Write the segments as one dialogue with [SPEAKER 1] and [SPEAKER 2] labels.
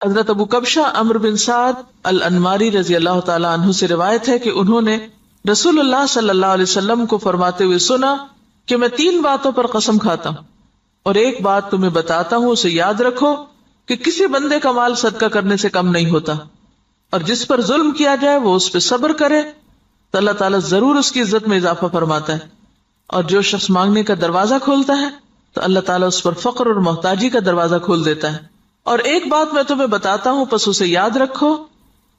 [SPEAKER 1] حضرت ابو کبشہ عمرو بن سعد الانماری رضی اللہ تعالی عنہ سے روایت ہے کہ انہوں نے رسول اللہ صلی اللہ علیہ وسلم کو فرماتے ہوئے سنا کہ میں 3 باتوں پر قسم کھاتا ہوں اور ایک بات تمہیں بتاتا ہوں، اسے یاد رکھو کہ کسی بندے کا مال صدقہ کرنے سے کم نہیں ہوتا، اور جس پر ظلم کیا جائے وہ اس پہ صبر کرے تو اللہ تعالیٰ ضرور اس کی عزت میں اضافہ فرماتا ہے، اور جو شخص مانگنے کا دروازہ کھولتا ہے تو اللہ تعالیٰ اس پر فقر اور محتاجی کا دروازہ کھول دیتا ہے۔ اور ایک بات میں تمہیں بتاتا ہوں، پس اسے یاد رکھو،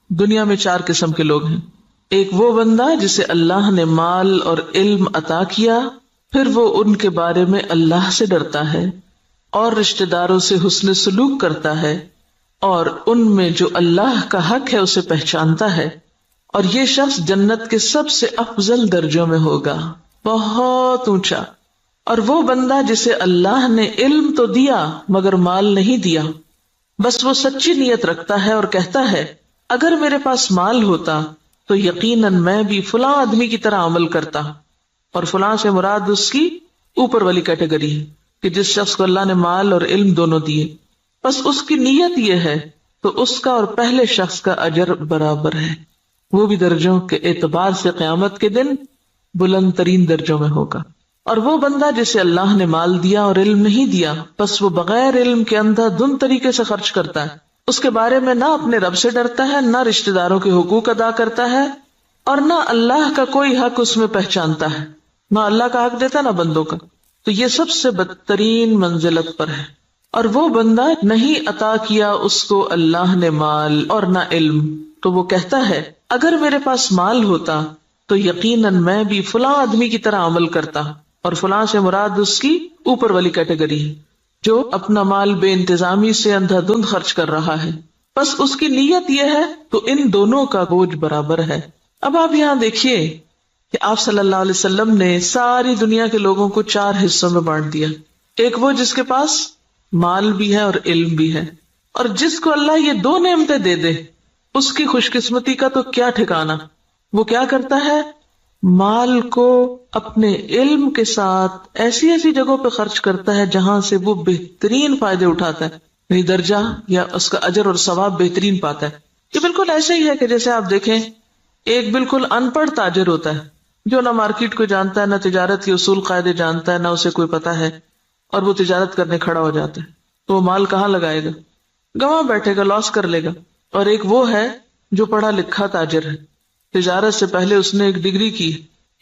[SPEAKER 1] دنیا میں 4 قسم کے لوگ ہیں۔ ایک وہ بندہ جسے اللہ نے مال اور علم عطا کیا، پھر وہ ان کے بارے میں اللہ سے ڈرتا ہے اور رشتہ داروں سے حسن سلوک کرتا ہے، اور ان میں جو اللہ کا حق ہے اسے پہچانتا ہے، اور یہ شخص جنت کے سب سے افضل درجوں میں ہوگا، بہت اونچا۔ اور وہ بندہ جسے اللہ نے علم تو دیا مگر مال نہیں دیا، بس وہ سچی نیت رکھتا ہے اور کہتا ہے اگر میرے پاس مال ہوتا تو یقیناً میں بھی فلاں آدمی کی طرح عمل کرتا، اور فلاں سے مراد اس کی اوپر والی کیٹیگری ہے کہ جس شخص کو اللہ نے مال اور علم دونوں دیے، بس اس کی نیت یہ ہے تو اس کا اور پہلے شخص کا اجر برابر ہے، وہ بھی درجوں کے اعتبار سے قیامت کے دن بلند ترین درجوں میں ہوگا۔ اور وہ بندہ جسے اللہ نے مال دیا اور علم نہیں دیا، بس وہ بغیر علم کے اندھا دھند طریقے سے خرچ کرتا ہے، اس کے بارے میں نہ اپنے رب سے ڈرتا ہے، نہ رشتہ داروں کے حقوق ادا کرتا ہے، اور نہ اللہ کا کوئی حق اس میں پہچانتا ہے، نہ اللہ کا حق دیتا نہ بندوں کا، تو یہ سب سے بدترین منزلت پر ہے۔ اور وہ بندہ نہیں عطا کیا اس کو اللہ نے مال اور نہ علم، تو وہ کہتا ہے اگر میرے پاس مال ہوتا تو یقیناً میں بھی فلاں آدمی کی طرح عمل کرتا، اور فلاں سے مراد اس کی اوپر والی کیٹیگری ہے جو اپنا مال بے انتظامی سے اندھا دھند خرچ کر رہا ہے، بس اس کی نیت یہ ہے تو ان دونوں کا بوجھ برابر ہے۔ اب آپ یہاں دیکھیے کہ آپ صلی اللہ علیہ وسلم نے ساری دنیا کے لوگوں کو 4 حصوں میں بانٹ دیا۔ ایک وہ جس کے پاس مال بھی ہے اور علم بھی ہے، اور جس کو اللہ یہ 2 نعمتیں دے دے اس کی خوش قسمتی کا تو کیا ٹھکانا۔ وہ کیا کرتا ہے، مال کو اپنے علم کے ساتھ ایسی ایسی جگہوں پہ خرچ کرتا ہے جہاں سے وہ بہترین فائدے اٹھاتا ہے، یعنی درجہ یا اس کا اجر اور ثواب بہترین پاتا ہے۔ یہ بالکل ایسے ہی ہے کہ جیسے آپ دیکھیں ایک بالکل ان پڑھ تاجر ہوتا ہے جو نہ مارکیٹ کو جانتا ہے، نہ تجارت کے اصول قاعدے جانتا ہے، نہ اسے کوئی پتا ہے، اور وہ تجارت کرنے کھڑا ہو جاتا ہے، تو وہ مال کہاں لگائے گا، گواں بیٹھے گا، لاس کر لے گا۔ اور ایک وہ ہے جو پڑھا لکھا تاجر ہے، تجارت سے پہلے اس نے ایک ڈگری کی،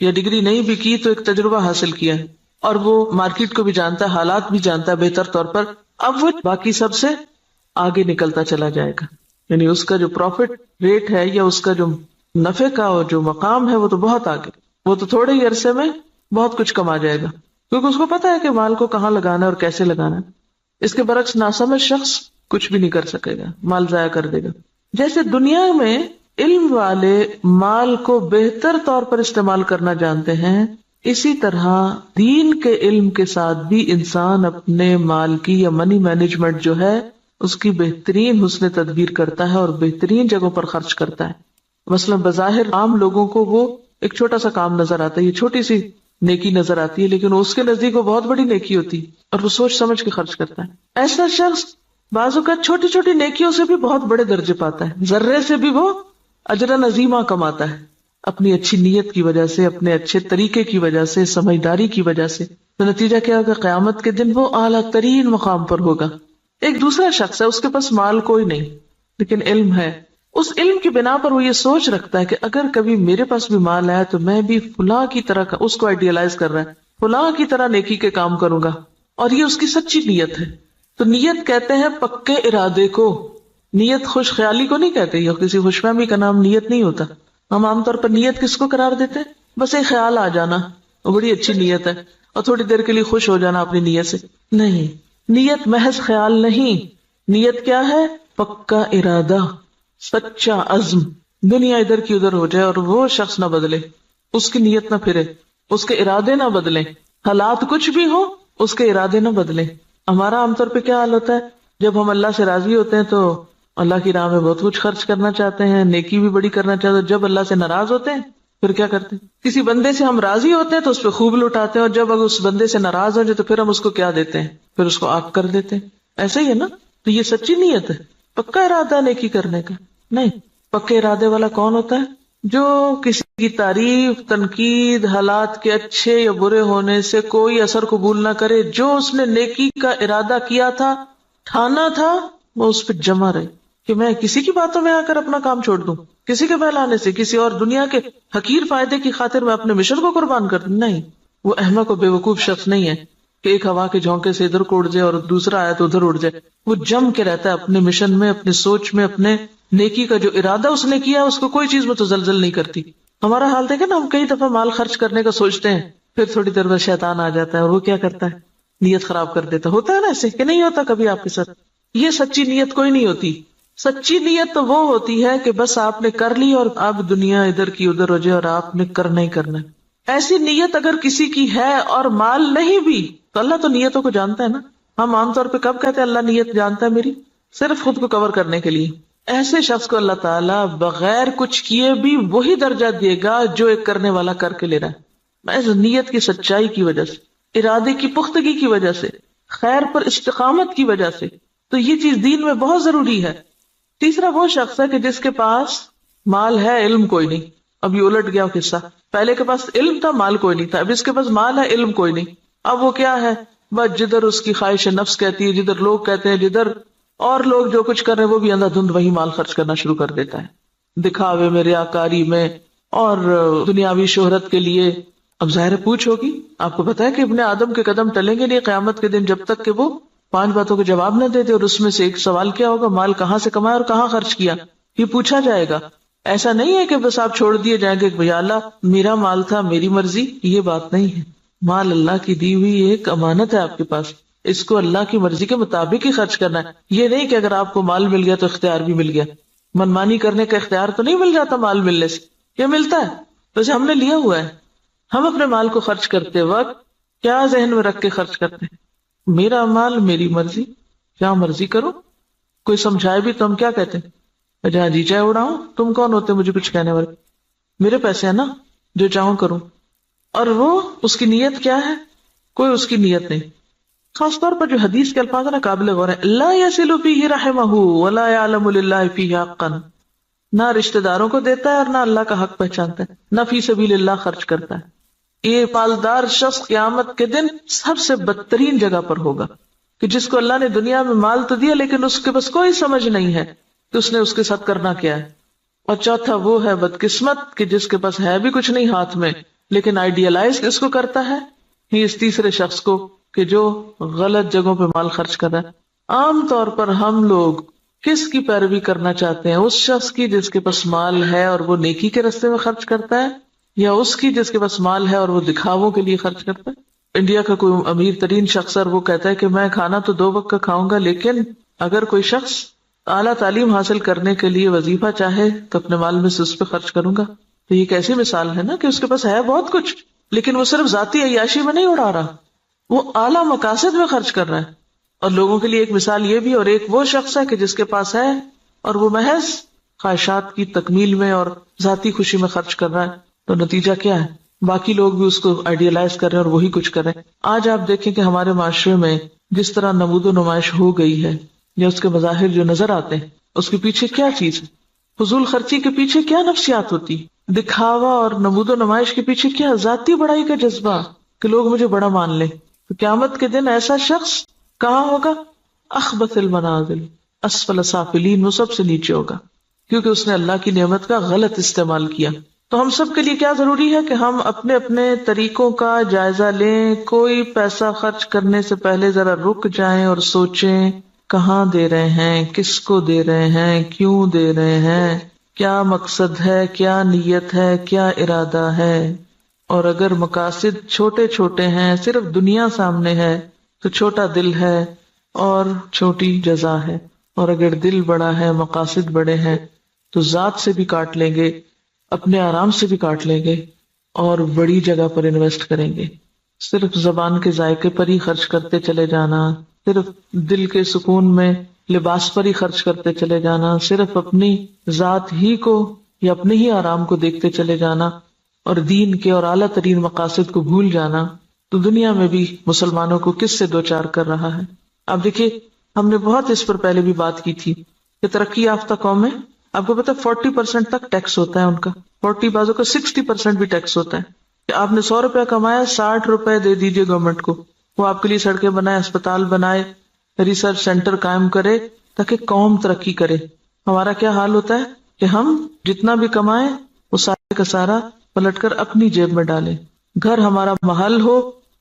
[SPEAKER 1] یا ڈگری نہیں بھی کی تو ایک تجربہ حاصل کیا ہے، اور وہ مارکیٹ کو بھی جانتا ہے، حالات بھی جانتا ہے بہتر طور پر، اب وہ باقی سب سے آگے نکلتا چلا جائے گا، یعنی اس کا جو پروفٹ ریٹ ہے یا اس کا جو نفع کا جو مقام ہے وہ تو بہت آگے، وہ تو تھوڑے ہی عرصے میں بہت کچھ کما جائے گا، کیونکہ اس کو پتا ہے کہ مال کو کہاں لگانا ہے اور کیسے لگانا ہے۔ اس کے برعکس ناسمجھ شخص کچھ بھی نہیں کر سکے گا، مال ضائع کر دے گا۔ جیسے دنیا میں علم والے مال کو بہتر طور پر استعمال کرنا جانتے ہیں، اسی طرح دین کے علم کے ساتھ بھی انسان اپنے مال کی یا منی مینجمنٹ جو ہے اس کی بہترین حسن تدبیر کرتا ہے اور بہترین جگہوں پر خرچ کرتا ہے۔ مثلا بظاہر عام لوگوں کو وہ ایک چھوٹا سا کام نظر آتا ہے، یہ چھوٹی سی نیکی نظر آتی ہے، لیکن اس کے نزدیک وہ بہت بڑی نیکی ہوتی ہے اور وہ سوچ سمجھ کے خرچ کرتا ہے۔ ایسا شخص بعض اوقات چھوٹی چھوٹی نیکیوں سے بھی بہت بڑے درجے پاتا ہے، ذرے سے بھی وہ اجر عظیمہ کماتا ہے، اپنی اچھی نیت کی وجہ سے، اپنے اچھے طریقے کی وجہ سے، سمجھداری کی وجہ سے۔ تو نتیجہ کیا ہوگا، قیامت کے دن وہ اعلیٰ ترین مقام پر ہوگا۔ ایک دوسرا شخص ہے، اس کے پاس مال کوئی نہیں لیکن علم ہے، اس علم کی بنا پر وہ یہ سوچ رکھتا ہے کہ اگر کبھی میرے پاس بھی مال آیا تو میں بھی فلاں کی طرح کا، اس کو آئیڈیالائز کر رہا ہے، فلاں کی طرح نیکی کے کام کروں گا، اور یہ اس کی سچی نیت ہے۔ تو نیت کہتے ہیں پکے ارادے کو، نیت خوش خیالی کو نہیں کہتے، یا کسی خوش فہمی کا نام نیت نہیں ہوتا۔ ہم عام طور پر نیت کس کو قرار دیتے ہیں، بس ایک خیال آ جانا، وہ بڑی اچھی نیت ہے، اور تھوڑی دیر کے لیے خوش ہو جانا اپنی نیت سے۔ نہیں، نیت محض خیال نہیں، نیت کیا ہے، پکا ارادہ، سچا عزم۔ دنیا ادھر کی ادھر ہو جائے اور وہ شخص نہ بدلے، اس کی نیت نہ پھرے، اس کے ارادے نہ بدلیں، حالات کچھ بھی ہو اس کے ارادے نہ بدلیں۔ ہمارا عام طور پہ کیا حال ہوتا ہے، جب ہم اللہ سے راضی ہوتے ہیں تو اللہ کی راہ میں بہت کچھ خرچ کرنا چاہتے ہیں، نیکی بھی بڑی کرنا چاہتے ہیں، جب اللہ سے ناراض ہوتے ہیں پھر کیا کرتے ہیں، کسی بندے سے ہم راضی ہوتے ہیں تو اس پہ خوب لٹاتے ہیں، اور جب اگر اس بندے سے ناراض ہو جائے تو پھر ہم اس کو کیا دیتے ہیں، پھر اس کو آگ کر دیتے ہیں۔ ایسا ہی ہے نا، تو یہ سچی نیت ہے۔ پکا ارادہ نیکی کرنے کا نہیں. پکے ارادے والا کون ہوتا ہے؟ جو کسی کی تعریف، تنقید، حالات کے اچھے یا برے ہونے سے کوئی اثر قبول نہ کرے. جو اس نے نیکی کا ارادہ کیا تھا، ٹھانا تھا، وہ اس پہ جمع رہے کہ میں کسی کی باتوں میں آ کر اپنا کام چھوڑ دوں، کسی کے بہلانے سے، کسی اور دنیا کے حقیر فائدے کی خاطر میں اپنے مشن کو قربان کر دوں. نہیں، وہ احمق و بے وقوف شخص نہیں ہے کہ ایک ہوا کے جھونکے سے ادھر کو اڑ جائے اور دوسرا آیا تو ادھر اڑ جائے. وہ جم کے رہتا ہے اپنے مشن میں، اپنے سوچ میں، اپنے نیکی کا جو ارادہ اس نے کیا اس کو کوئی چیز متزلزل نہیں کرتی. ہمارا حال دیکھیں نا، ہم کئی دفعہ مال خرچ کرنے کا سوچتے ہیں، پھر تھوڑی دیر بعد شیطان آ جاتا ہے اور وہ کیا کرتا ہے؟ نیت خراب کر دیتا. ہوتا ہے نا ایسے کہ نہیں ہوتا کبھی آپ کے ساتھ؟ یہ سچی نیت کوئی نہیں ہوتی. سچی نیت تو وہ ہوتی ہے کہ بس آپ نے کر لی اور اب دنیا ادھر کی ادھر ہو جائے اور آپ نے کرنا ہی کرنا. ایسی نیت اگر کسی کی ہے اور مال نہیں بھی تو اللہ تو نیتوں کو جانتا ہے نا. ہم عام طور پہ کب کہتے ہیں اللہ نیت جانتا ہے میری؟ صرف خود کو کور کرنے کے لیے. ایسے شخص کو اللہ تعالیٰ بغیر کچھ کیے بھی وہی درجہ دے گا جو ایک کرنے والا کر کے لے رہا ہے، محض نیت کی سچائی کی وجہ سے، ارادے کی پختگی کی وجہ سے، خیر پر استقامت کی وجہ سے. تو یہ چیز دین میں بہت ضروری ہے. تیسرا وہ شخص ہے کہ جس کے پاس مال ہے، علم کوئی نہیں. اب یہ الٹ گیا قصہ، پہلے کے پاس علم تھا، مال کوئی نہیں تھا. اب اس کے پاس مال ہے، علم کوئی نہیں. اب وہ کیا ہے؟ بس جدھر اس کی خواہش نفس کہتی ہے، جدھر لوگ کہتے ہیں، جدھر اور لوگ جو کچھ کر رہے ہیں وہ بھی اندھا دھند وہی مال خرچ کرنا شروع کر دیتا ہے، دکھاوے میں، ریاکاری میں اور دنیاوی شہرت کے لیے. اب ظاہر پوچھ ہوگی، آپ کو پتا ہے کہ ابن آدم کے قدم ٹلیں گے نہیں قیامت کے دن جب تک کہ وہ 5 باتوں کے جواب نہ دیتے. اور اس میں سے ایک سوال کیا ہوگا؟ مال کہاں سے کمایا اور کہاں خرچ کیا، یہ پوچھا جائے گا. ایسا نہیں ہے کہ بس آپ چھوڑ دیے جائیں گے کہ اللہ میرا مال تھا، میری مرضی. یہ بات نہیں ہے. مال اللہ کی دی ہوئی ایک امانت ہے آپ کے پاس، اس کو اللہ کی مرضی کے مطابق ہی خرچ کرنا ہے. یہ نہیں کہ اگر آپ کو مال مل گیا تو اختیار بھی مل گیا. منمانی کرنے کا اختیار تو نہیں مل جاتا مال ملنے سے، یہ ملتا ہے ویسے ہم نے لیا ہوا ہے. ہم اپنے مال کو خرچ کرتے وقت کیا ذہن میں رکھ کے خرچ کرتے ہیں؟ میرا مال، میری مرضی، کیا مرضی کرو. کوئی سمجھائے بھی تو ہم کیا کہتے ہیں؟ جہاں جی چاہے اڑاؤں، تم کون ہوتے مجھے کچھ کہنے والے؟ میرے پیسے ہیں نا، جو چاہوں کروں. اور وہ اس کی نیت کیا ہے؟ کوئی اس کی نیت نہیں. خاص طور پر جو حدیث کے الفاظ نا قابل غور ہے، لا یصل فیہ رحمہ ولا یعلم للہ فیہ حقا. نہ رشتہ داروں کو دیتا ہے اور نہ اللہ کا حق پہچانتا ہے، نہ فی سبیل اللہ خرچ کرتا ہے. یہ مالدار شخص قیامت کے دن سب سے بدترین جگہ پر ہوگا کہ جس کو اللہ نے دنیا میں مال تو دیا لیکن اس کے پاس کوئی سمجھ نہیں ہے کہ اس نے اس کے ساتھ کرنا کیا ہے. اور چوتھا وہ ہے بدقسمت کہ جس کے پاس ہے بھی کچھ نہیں ہاتھ میں لیکن آئیڈیالائز اس کو کرتا ہے. ہی اس تیسرے شخص کو کہ جو غلط جگہوں پہ مال خرچ کر رہا ہے. عام طور پر ہم لوگ کس کی پیروی کرنا چاہتے ہیں؟ اس شخص کی جس کے پاس مال ہے اور وہ نیکی کے راستے میں خرچ کرتا ہے، یا اس کی جس کے پاس مال ہے اور وہ دکھاووں کے لیے خرچ کرتا ہے؟ انڈیا کا کوئی امیر ترین شخص اور وہ کہتا ہے کہ میں کھانا تو 2 وقت کا کھاؤں گا، لیکن اگر کوئی شخص اعلیٰ تعلیم حاصل کرنے کے لیے وظیفہ چاہے تو اپنے مال میں سے اس پہ خرچ کروں گا. تو یہ کیسی مثال ہے نا کہ اس کے پاس ہے بہت کچھ لیکن وہ صرف ذاتی عیاشی میں نہیں اڑا رہا، وہ اعلیٰ مقاصد میں خرچ کر رہا ہے. اور لوگوں کے لیے ایک مثال یہ بھی، اور ایک وہ شخص ہے کہ جس کے پاس ہے اور وہ محض خواہشات کی تکمیل میں اور ذاتی خوشی میں خرچ کر رہا ہے. تو نتیجہ کیا ہے؟ باقی لوگ بھی اس کو آئیڈیالائز کر رہے ہیں اور وہی کچھ کر رہے ہیں. آج آپ دیکھیں کہ ہمارے معاشرے میں جس طرح نمود و نمائش ہو گئی ہے یا اس کے مظاہر جو نظر آتے ہیں، اس کے پیچھے کیا چیز ہے؟ فضول خرچی کے پیچھے کیا نفسیات ہوتی؟ دکھاوا اور نمود و نمائش کے پیچھے کیا ذاتی بڑائی کا جذبہ کہ لوگ مجھے بڑا مان لیں. تو قیامت کے دن ایسا شخص کہاں ہوگا؟ اخبث المنازل، اسفل سافلین، وہ سب سے نیچے ہوگا کیونکہ اس نے اللہ کی نعمت کا غلط استعمال کیا. تو ہم سب کے لیے کیا ضروری ہے کہ ہم اپنے اپنے طریقوں کا جائزہ لیں. کوئی پیسہ خرچ کرنے سے پہلے ذرا رک جائیں اور سوچیں کہاں دے رہے ہیں، کس کو دے رہے ہیں، کیوں دے رہے ہیں، کیا مقصد ہے، کیا نیت ہے، کیا ارادہ ہے. اور اگر مقاصد چھوٹے چھوٹے ہیں، صرف دنیا سامنے ہے تو چھوٹا دل ہے اور چھوٹی جزا ہے. اور اگر دل بڑا ہے، مقاصد بڑے ہیں تو ذات سے بھی کاٹ لیں گے، اپنے آرام سے بھی کاٹ لیں گے اور بڑی جگہ پر انویسٹ کریں گے. صرف زبان کے ذائقے پر ہی خرچ کرتے چلے جانا، صرف دل کے سکون میں لباس پر ہی خرچ کرتے چلے جانا، صرف اپنی ذات ہی کو یا اپنے ہی آرام کو دیکھتے چلے جانا اور دین کے اور اعلیٰ ترین مقاصد کو بھول جانا، تو دنیا میں بھی مسلمانوں کو کس سے دوچار کر رہا ہے. اب دیکھیے، ہم نے بہت اس پر پہلے بھی بات کی تھی کہ ترقی یافتہ قومیں، آپ کو پتا 40% تک ٹیکس ہوتا ہے ان کا، 40 بازوں کا 60% بھی ٹیکس ہوتا ہے. کہ آپ نے 100 روپے کمایا، 60 روپے دے دیجیے گورنمنٹ کو، وہ آپ کے لیے سڑکیں بنائے، اسپتال بنائے، ریسرچ سینٹر قائم کرے تاکہ قوم ترقی کرے. ہمارا کیا حال ہوتا ہے کہ ہم جتنا بھی کمائیں وہ سارے کا سارا پلٹ کر اپنی جیب میں ڈالیں. گھر ہمارا محل ہو،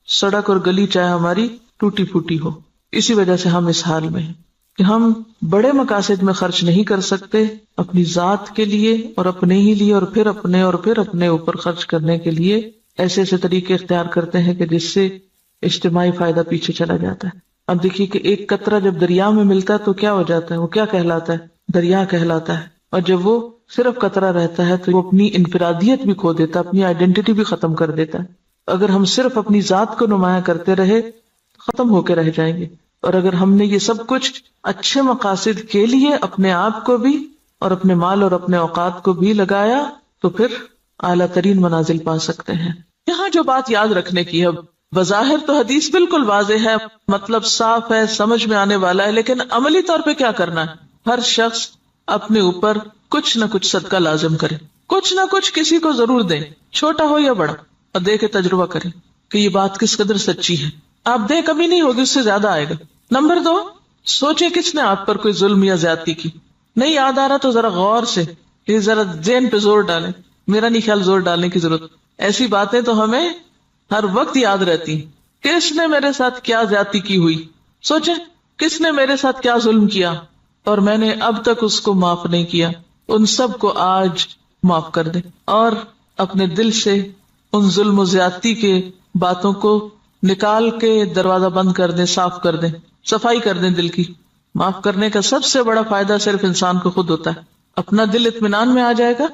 [SPEAKER 1] سڑک اور گلی چاہے ہماری ٹوٹی پھوٹی ہو. اسی وجہ سے ہم اس حال میں ہیں کہ ہم بڑے مقاصد میں خرچ نہیں کر سکتے، اپنی ذات کے لیے اور اپنے ہی لیے، اور پھر اپنے اوپر خرچ کرنے کے لیے ایسے ایسے طریقے اختیار کرتے ہیں کہ جس سے اجتماعی فائدہ پیچھے چلا جاتا ہے. اب دیکھیے کہ ایک قطرہ جب دریا میں ملتا ہے تو کیا ہو جاتا ہے، وہ کیا کہلاتا ہے؟ دریا کہلاتا ہے. اور جب وہ صرف قطرہ رہتا ہے تو وہ اپنی انفرادیت بھی کھو دیتا ہے، اپنی آئیڈینٹی بھی ختم کر دیتا ہے. اگر ہم صرف اپنی ذات کو نمایاں کرتے رہے ختم ہو کے رہ جائیں گے. اور اگر ہم نے یہ سب کچھ اچھے مقاصد کے لیے اپنے آپ کو بھی اور اپنے مال اور اپنے اوقات کو بھی لگایا تو پھر اعلیٰ ترین منازل پا سکتے ہیں. یہاں جو بات یاد رکھنے کی ہے، بظاہر تو حدیث بالکل واضح ہے، مطلب صاف ہے، سمجھ میں آنے والا ہے، لیکن عملی طور پہ کیا کرنا ہے؟ ہر شخص اپنے اوپر کچھ نہ کچھ صدقہ لازم کرے، کچھ نہ کچھ کسی کو ضرور دے، چھوٹا ہو یا بڑا، اور دے کے تجربہ کرے کہ یہ بات کس قدر سچی ہے. آپ دے کمی نہیں ہوگی، اس سے زیادہ آئے گا. نمبر 2، سوچے کس نے آپ پر کوئی ظلم یا زیادتی کی. نہیں یاد آ رہا تو ذرا غور سے یہ ذرا ذہن پہ زور ڈالیں. میرا نہیں خیال زور ڈالنے کی ضرورت، ایسی باتیں تو ہمیں ہر وقت یاد رہتی. کس نے میرے ساتھ کیا زیادتی کی ہوئی، سوچیں کس نے میرے ساتھ کیا ظلم کیا اور میں نے اب تک اس کو معاف نہیں کیا. ان سب کو آج معاف کر دیں اور اپنے دل سے ان ظلم و زیادتی کے باتوں کو نکال کے دروازہ بند کر دیں، صاف کر دیں، صفائی کر دیں دل کی. معاف کرنے کا سب سے بڑا فائدہ صرف انسان کو خود ہوتا ہے. اپنا دل اطمینان میں آ جائے گا،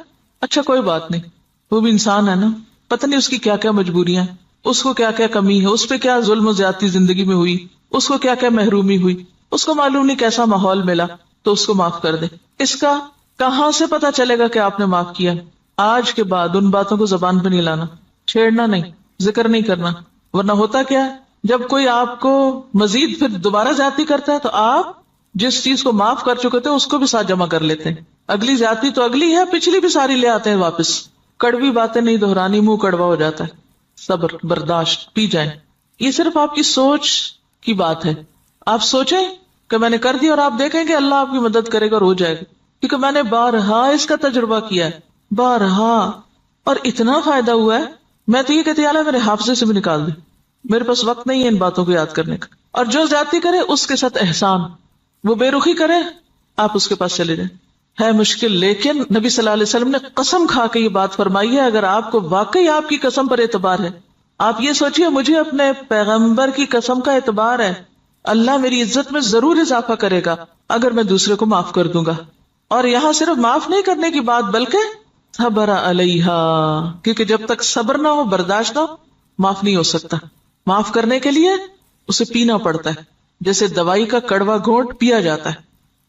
[SPEAKER 1] اچھا کوئی بات نہیں، وہ بھی انسان ہے نا، پتہ نہیں اس کی کیا کیا مجبوریاں، اس کو کیا کیا کمی ہے، اس پہ کیا ظلم و زیادتی زندگی میں ہوئی، اس کو کیا کیا محرومی ہوئی، اس کو معلوم نہیں کیسا ماحول ملا، تو اس کو معاف کر دے. اس کا کہاں سے پتا چلے گا کہ آپ نے معاف کیا؟ آج کے بعد ان باتوں کو زبان پہ نہیں لانا، چھیڑنا نہیں، ذکر نہیں کرنا. ورنہ ہوتا کیا ہے، جب کوئی آپ کو مزید پھر دوبارہ زیادتی کرتا ہے تو آپ جس چیز کو معاف کر چکے تھے اس کو بھی ساتھ جمع کر لیتے ہیں. اگلی زیادتی تو اگلی ہے، پچھلی بھی ساری لے آتے ہیں واپس. کڑوی باتیں نہیں دہرانی، منہ کڑوا ہو جاتا ہے. صبر، برداشت، پی جائیں. یہ صرف آپ کی سوچ کی بات ہے. آپ سوچیں کہ میں نے کر دیا اور آپ دیکھیں کہ اللہ آپ کی مدد کرے گا اور ہو جائے گا، کیونکہ میں نے بارہا اس کا تجربہ کیا ہے، بارہا، اور اتنا فائدہ ہوا ہے. میں تو یہ کہتی اللہ میرے حافظے سے بھی نکال دے، میرے پاس وقت نہیں ہے ان باتوں کو یاد کرنے کا. اور جو زیادتی کرے اس کے ساتھ احسان، وہ بے رخی کرے، آپ اس کے پاس چلے جائیں. ہے مشکل، لیکن نبی صلی اللہ علیہ وسلم نے قسم کھا کے یہ بات فرمائی ہے. اگر آپ کو واقعی آپ کی قسم پر اعتبار ہے، آپ یہ سوچیے مجھے اپنے پیغمبر کی قسم کا اعتبار ہے، اللہ میری عزت میں ضرور اضافہ کرے گا اگر میں دوسرے کو معاف کر دوں گا. اور یہاں صرف معاف نہیں کرنے کی بات بلکہ صبر علیہا، کیونکہ جب تک صبر نہ ہو، برداشت نہ ہو، معاف نہیں ہو سکتا. معاف کرنے کے لیے اسے پینا پڑتا ہے، جیسے دوائی کا کڑوا گھونٹ پیا جاتا ہے.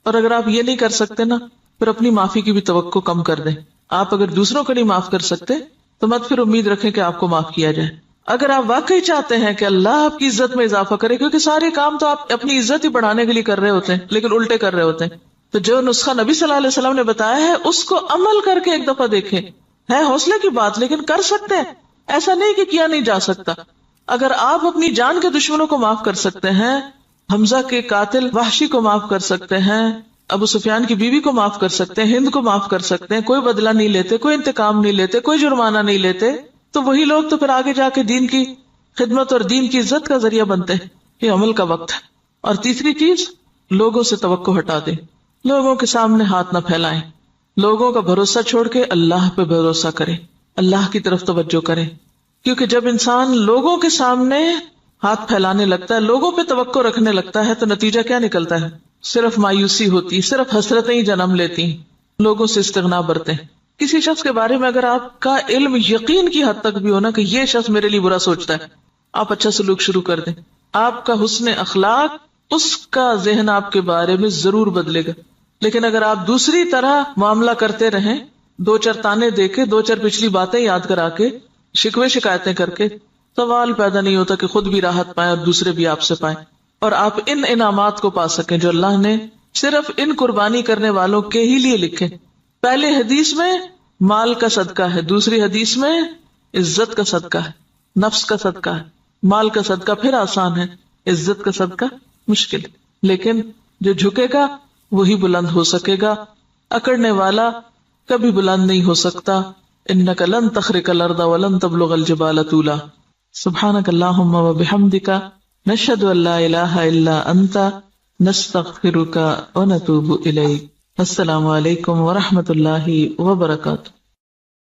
[SPEAKER 1] اور اگر آپ یہ نہیں کر سکتے نا، پھر اپنی معافی کی بھی توقع کم کر دیں. آپ اگر دوسروں کو نہیں معاف کر سکتے تو مت پھر امید رکھیں کہ آپ کو معاف کیا جائے. اگر آپ واقعی چاہتے ہیں کہ اللہ آپ کی عزت میں اضافہ کرے، کیونکہ سارے کام تو آپ اپنی عزت ہی بڑھانے کے لیے کر رہے ہوتے ہیں لیکن الٹے کر رہے ہوتے ہیں، تو جو نسخہ نبی صلی اللہ علیہ وسلم نے بتایا ہے اس کو عمل کر کے ایک دفعہ دیکھیں. ہے حوصلے کی بات لیکن کر سکتے ہیں، ایسا نہیں کہ کیا نہیں جا سکتا. اگر آپ اپنی جان کے دشمنوں کو معاف کر سکتے ہیں، حمزہ کے قاتل وحشی کو معاف کر سکتے ہیں، ابو سفیان کی بیوی کو معاف کر سکتے ہیں، ہند کو معاف کر سکتے ہیں، کوئی بدلہ نہیں لیتے، کوئی انتقام نہیں لیتے، کوئی جرمانہ نہیں لیتے، تو وہی لوگ تو پھر آگے جا کے دین کی خدمت اور دین کی عزت کا ذریعہ بنتے ہیں. یہ عمل کا وقت ہے. اور تیسری چیز، لوگوں سے توقع ہٹا دیں، لوگوں کے سامنے ہاتھ نہ پھیلائیں، لوگوں کا بھروسہ چھوڑ کے اللہ پہ بھروسہ کریں، اللہ کی طرف توجہ کریں. کیونکہ جب انسان لوگوں کے سامنے ہاتھ پھیلانے لگتا ہے، لوگوں پہ توقع رکھنے لگتا ہے، تو نتیجہ کیا نکلتا ہے؟ صرف مایوسی ہوتی، صرف حسرتیں ہی جنم لیتی، لوگوں سے استغنا برتے ہیں. کسی شخص کے بارے میں اگر آپ کا علم یقین کی حد تک بھی ہونا کہ یہ شخص میرے لیے برا سوچتا ہے، آپ اچھا سلوک شروع کر دیں. آپ کا حسن اخلاق اس کا ذہن آپ کے بارے میں ضرور بدلے گا. لیکن اگر آپ دوسری طرح معاملہ کرتے رہیں، دو چار تانے دے کے، دو چار پچھلی باتیں یاد کرا کے، شکوے شکایتیں کر کے، سوال پیدا نہیں ہوتا کہ خود بھی راحت پائیں اور دوسرے بھی آپ سے پائیں اور آپ ان انعامات کو پا سکیں جو اللہ نے صرف ان قربانی کرنے والوں کے ہی لیے لکھے. پہلے حدیث میں مال کا صدقہ ہے، دوسری حدیث میں عزت کا صدقہ ہے، نفس کا صدقہ ہے. مال کا صدقہ پھر آسان ہے، عزت کا صدقہ مشکل. لیکن جو جھکے گا وہی بلند ہو سکے گا، اکڑنے والا کبھی بلند نہیں ہو سکتا. انک لن تخرق الارض ولن تبلغ الجبال طولا. سبحانک اللہم وبحمدک نشہد ان لا الہ الا انت نستغفرک ونتوب الیک. السلام علیکم ورحمۃ اللہ وبرکاتہ.